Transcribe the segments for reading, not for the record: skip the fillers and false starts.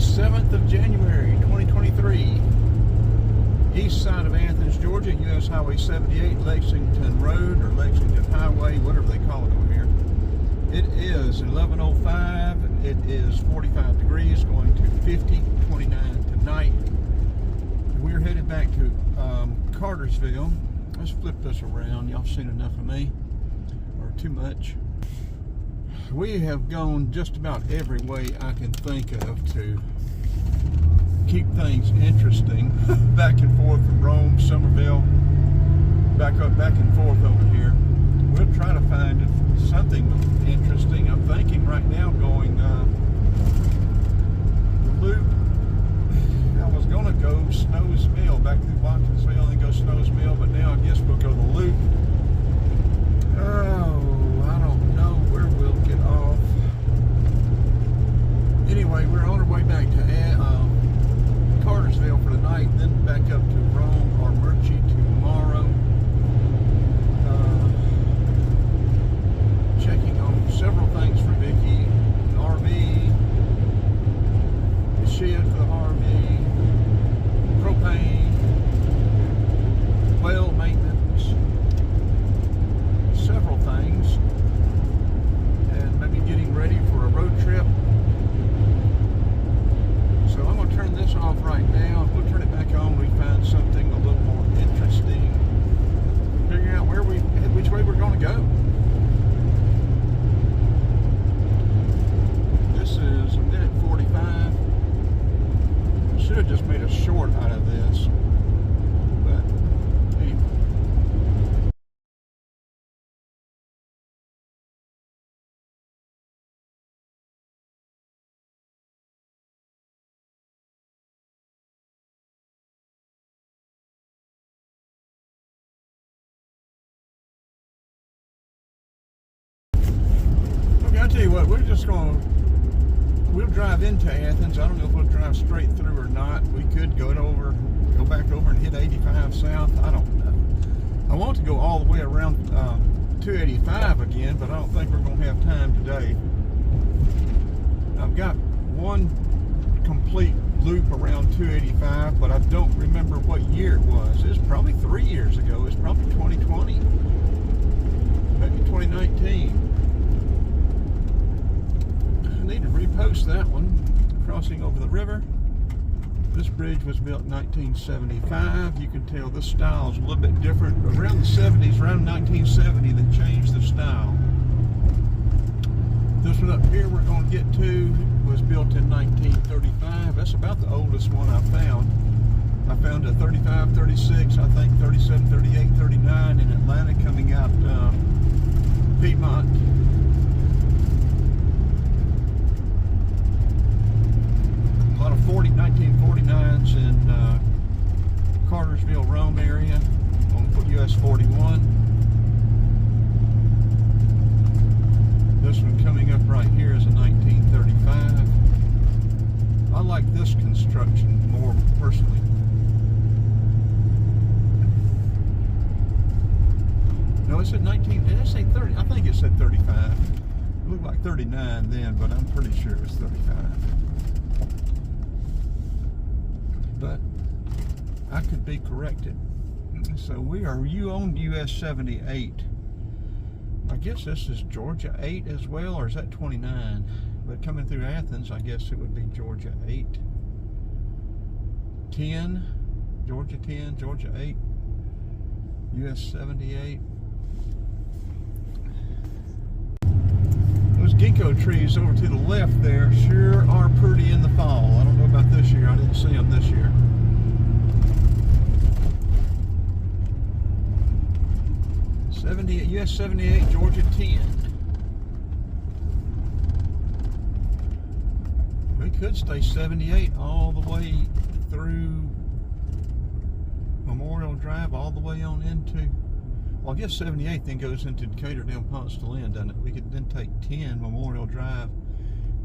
7th of January 2023. East side of Athens, Georgia, US Highway 78, Lexington Road, or Lexington Highway, whatever they call it over here. It is 11:05. It is 45 degrees, going to 50, 29 tonight. We're headed back to Cartersville. Let's flip this around. Y'all seen enough of me, or too much. We have gone just about every way I can think of to keep things interesting. Back and forth from Rome, Somerville, back and forth over here. We'll try to find something interesting. I'm thinking right now going the loop. I was going to go Snow's Mill, back through Watkinsville and go Snow's Mill, but now I guess we'll go the loop. Oh, I don't know where we'll get off. Anyway, we're on our way back to Cartersville for the night, then back up to Rome or Murchie tomorrow. Checking on several things for Vicky, an RV, the shed for the RV, propane, well maintenance, several things, and maybe getting ready for a road trip. So I'm going to turn this off right now. We'll turn it back on when we find something a little more interesting. Figuring out which way we're going to go. This is a minute 45. Should have just made a short out of this. But anyway. I'll tell you what, we'll drive into Athens. I don't know if we'll drive straight through or not. We could go back over and hit 85 south. I don't know. I want to go all the way around 285 again, but I don't think we're going to have time today. I've got one complete loop around 285, but I don't remember what year it was. It's probably 3 years ago. It's probably 2020, maybe 2019. I need to repost that one. Crossing over the river. This bridge was built in 1975. You can tell this style is a little bit different. Around the 70s, around 1970, they changed the style. This one up here we're going to get to was built in 1935. That's about the oldest one I found. I found a 35, 36, I think 37, 38, 39 in Atlanta coming out Piedmont. A lot of 1949s in Cartersville, Rome area on US 41. This one coming up right here is a 1935. I like this construction more personally. No, it said 19, did it say 30? I think it said 35. It looked like 39 then, but I'm pretty sure it's 35. But I could be corrected. So you own US 78. I guess this is Georgia 8 as well, or is that 29? But coming through Athens, I guess it would be Georgia 8. 10, Georgia 10, Georgia 8, US 78. Those ginkgo trees over to the left there sure are pretty in the fall. I don't know about this year. I didn't see them this year. US 78, Georgia 10. We could stay 78 all the way through Memorial Drive, all the way on into, well, I guess 78 then goes into Decatur down Ponce to Lynn, doesn't it? We could then take 10 Memorial Drive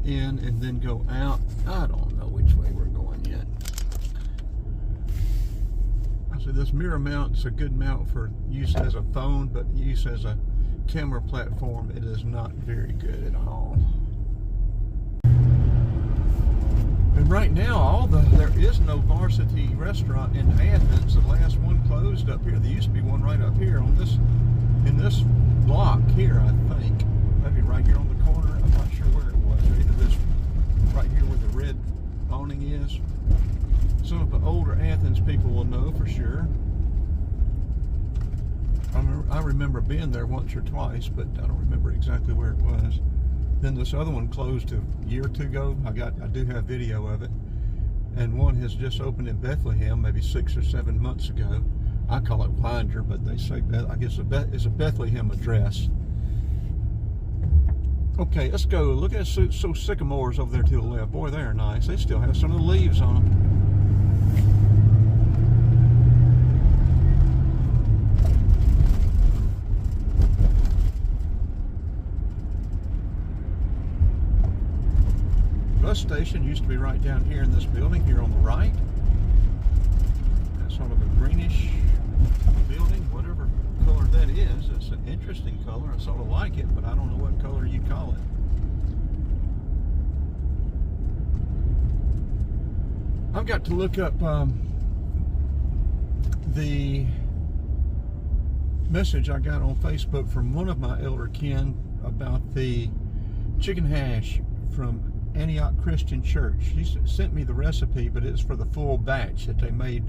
in and then go out. I don't know which way we're going yet. So this mirror mount is a good mount for use as a phone, but use as a camera platform, it is not very good at all. And right now, there is no varsity restaurant in Athens. The last one closed up here. There used to be one right up here in this block here, I think. Maybe right here on the corner. I'm not sure where it was. Either this right here where the red awning is. Some of the older Athens people will know for sure. I remember being there once or twice, but I don't remember exactly where it was. Then this other one closed a year or two ago. I do have video of it. And one has just opened in Bethlehem, maybe 6 or 7 months ago. I call it Winder, but they say, I guess it's a Bethlehem address. Okay, let's go. Look at so sycamores over there to the left. Boy, they're nice. They still have some of the leaves on them. Bus station used to be right down here in this building, here on the right. That's sort of a greenish building, whatever color that is. It's an interesting color. I sort of like it, but I don't know what color you'd call it. I've got to look up the message I got on Facebook from one of my elder kin about the chicken hash from Antioch Christian Church. She sent me the recipe, but it's for the full batch that they made.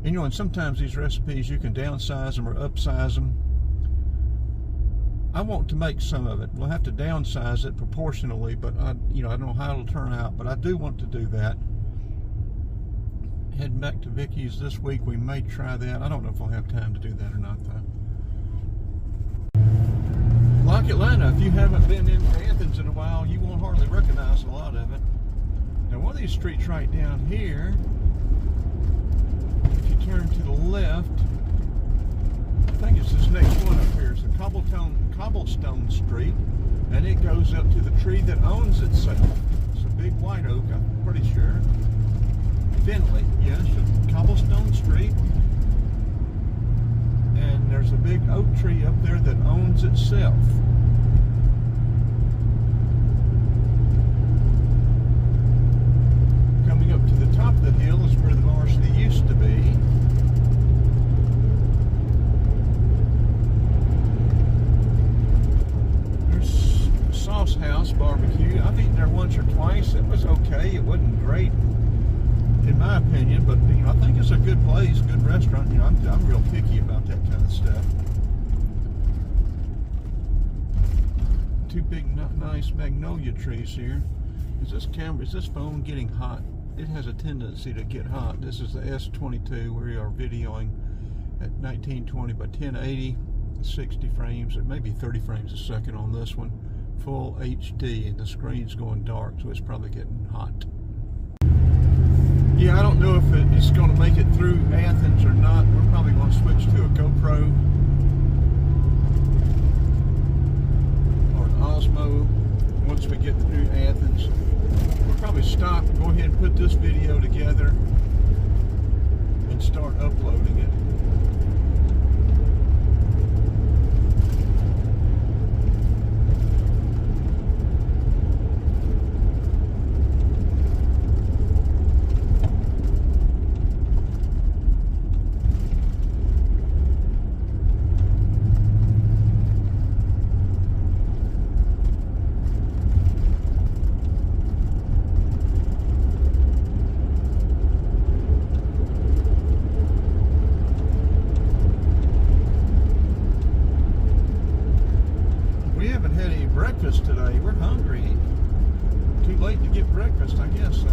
And, you know, and sometimes these recipes you can downsize them or upsize them. I want to make some of it. We'll have to downsize it proportionally, but I don't know how it'll turn out, but I do want to do that. Heading back to Vicky's this week, we may try that. I don't know if we'll have time to do that or not, though. Like Atlanta, if you haven't been in Athens in a while, you won't hardly recognize a lot of it. Now, one of these streets right down here, if you turn to the left, I think it's this next one up here. It's a cobblestone street, and it goes up to the tree that owns itself. It's a big white oak, I'm pretty sure. Finley, yes, a cobblestone street. And there's a big oak tree up there that owns itself. Coming up to the top of the hill is where the varsity used to be. There's Sauce House Barbecue. I've eaten there once or twice. It was okay. It wasn't great, in my opinion, but I think it's a good place, good restaurant. I'm real picky about that kind of stuff. Two big, nice magnolia trees here. Is this phone getting hot? It has a tendency to get hot. This is the S22. We are videoing at 1920 by 1080, 60 frames, or maybe 30 frames a second on this one. Full HD, and the screen's going dark, so it's probably getting hot. Yeah, I don't know if it's going to make it through Athens or not. We're probably going to switch to a GoPro or an Osmo once we get through Athens. We'll probably stop, go ahead and put this video together and start uploading it. Breakfast today. We're hungry. Too late to get breakfast, I guess so.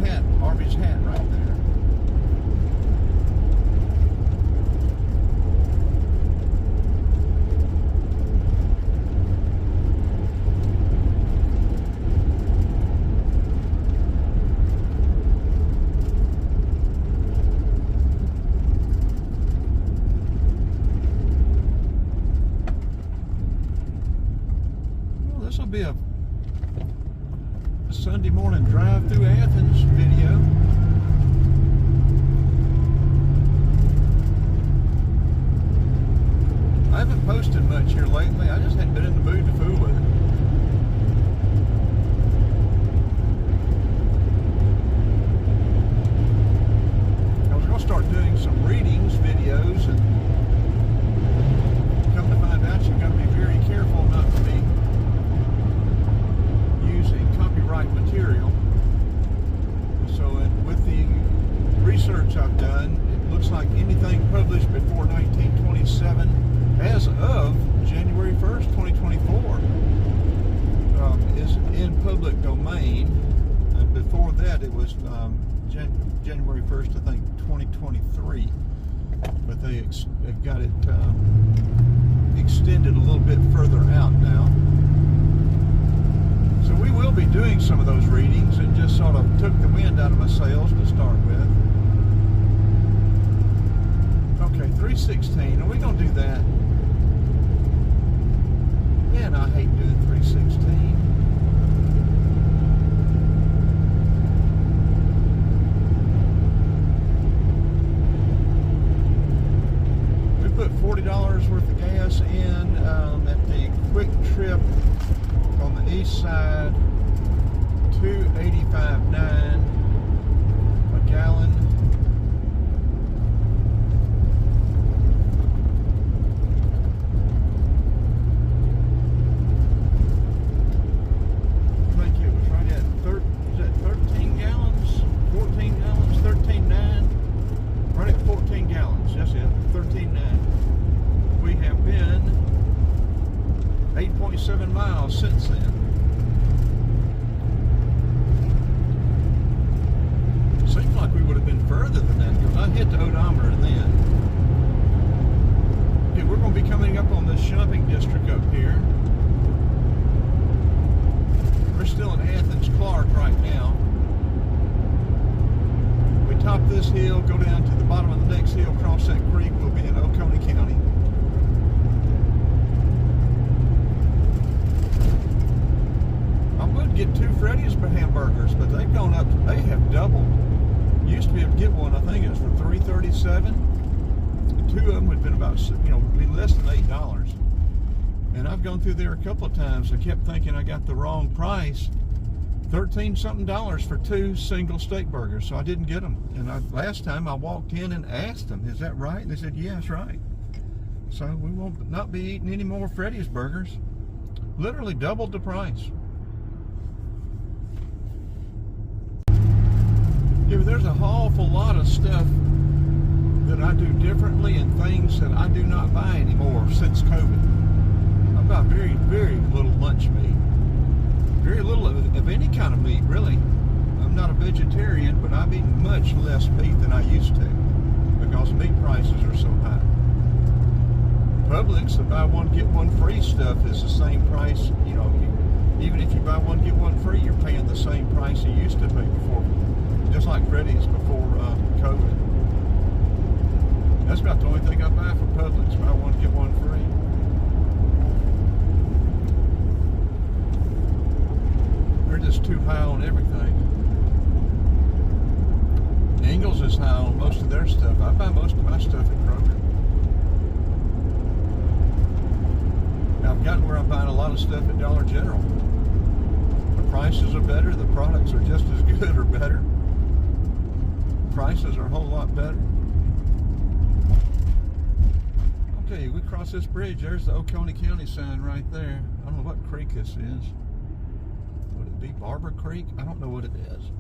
hat, Arby's hat right there. This will be a Sunday morning drive through Athens video. I haven't posted much here lately. I just hadn't been in the mood to fool with it. I was going to start doing some readings videos, and come to find out you've got to be very careful not to be using copyright material. So with the research I've done, it looks like anything published before 1927 as of January 1st, 2024 is in public domain. And before that it was January 1st, I think, 2023. But they've got it extended a little bit further out now. So we will be doing some of those readings, and just sort of took the wind out of my sails to start with. Okay, 316. Are we going to do that? Man, I hate doing 316. We put $40 worth of gas in at the Quick Trip on the east side, $2.85.9 a gallon. I think it was right at 13 gallons, 14 gallons, 13.9, right at 14 gallons. That's it, 13.9. We have been 8.7 miles since then. Seems like we would have been further than that, because I hit the odometer then. Okay, we're going to be coming up on this shopping district up here. We're still in Athens Clark right now. We top this hill, go down to the bottom of the next hill, cross that creek, we'll be in Oconee County. Get 2 Freddy's hamburgers, but they've gone up, they have doubled. Used to be able to get one, I think it was for $3.37. 2 of them would have been about, be less than $8. And I've gone through there a couple of times. I kept thinking I got the wrong price. $13-something for 2 single steak burgers, so I didn't get them. And last time I walked in and asked them, is that right? And they said, yeah, it's right. So we will not be eating any more Freddy's burgers. Literally doubled the price. Yeah, but there's an awful lot of stuff that I do differently, and things that I do not buy anymore since COVID. I buy very, very little lunch meat. Very little of any kind of meat, really. I'm not a vegetarian, but I've eaten much less meat than I used to, because meat prices are so high. Publix, the buy one get one free stuff is the same price. Even if you buy one get one free, you're paying the same price you used to pay before. Just like Freddy's before COVID. That's about the only thing I buy from Publix. Buy one, get one free. They're just too high on everything. Ingles is high on most of their stuff. I buy most of my stuff at Kroger. Now I've gotten where I'm buying a lot of stuff at Dollar General. The prices are better. The products are just as good or better. Prices are a whole lot better. Okay, we cross this bridge. There's the Oconee County sign right there. I don't know what creek this is. Would it be Barber Creek? I don't know what it is.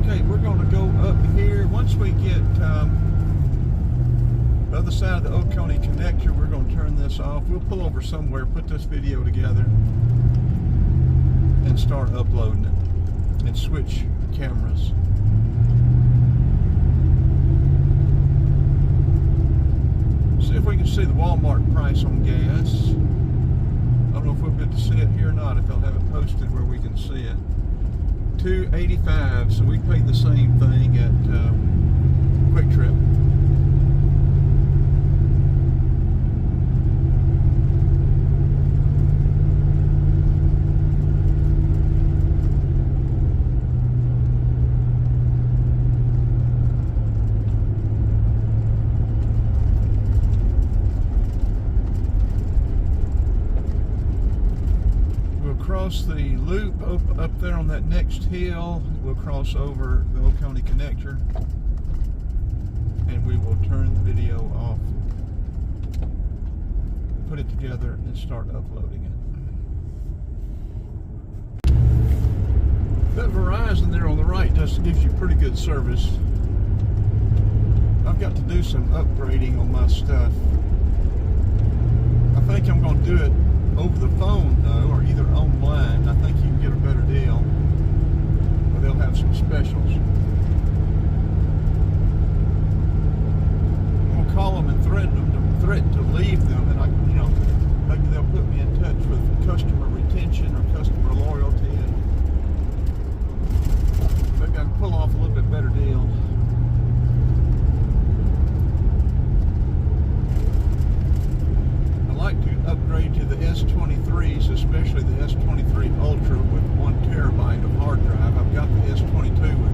Okay, we're going to go up here. Once we get the other side of the Oconee connector, we're going to turn this off. We'll pull over somewhere, put this video together. and start uploading it and switch cameras. See if we can see the Walmart price on gas. I don't know if we'll get to see it here or not, if they'll have it posted where we can see it. $2.85, so we paid the same thing at Quick Trip. Cross the loop up there on that next hill. We'll cross over the Oconee connector and we will turn the video off, put it together and start uploading it. That Verizon there on the right gives you pretty good service. I've got to do some upgrading on my stuff. I think I'm going to do it over the phone though, or either online. I think you can get a better deal, or they'll have some specials. I'm gonna call them and threaten to leave them, and maybe they'll put me in touch with customer retention or customer loyalty, and maybe I can pull off a little bit better deal. Upgrade to the S23s, especially the S23 Ultra with 1 terabyte of hard drive. I've got the S22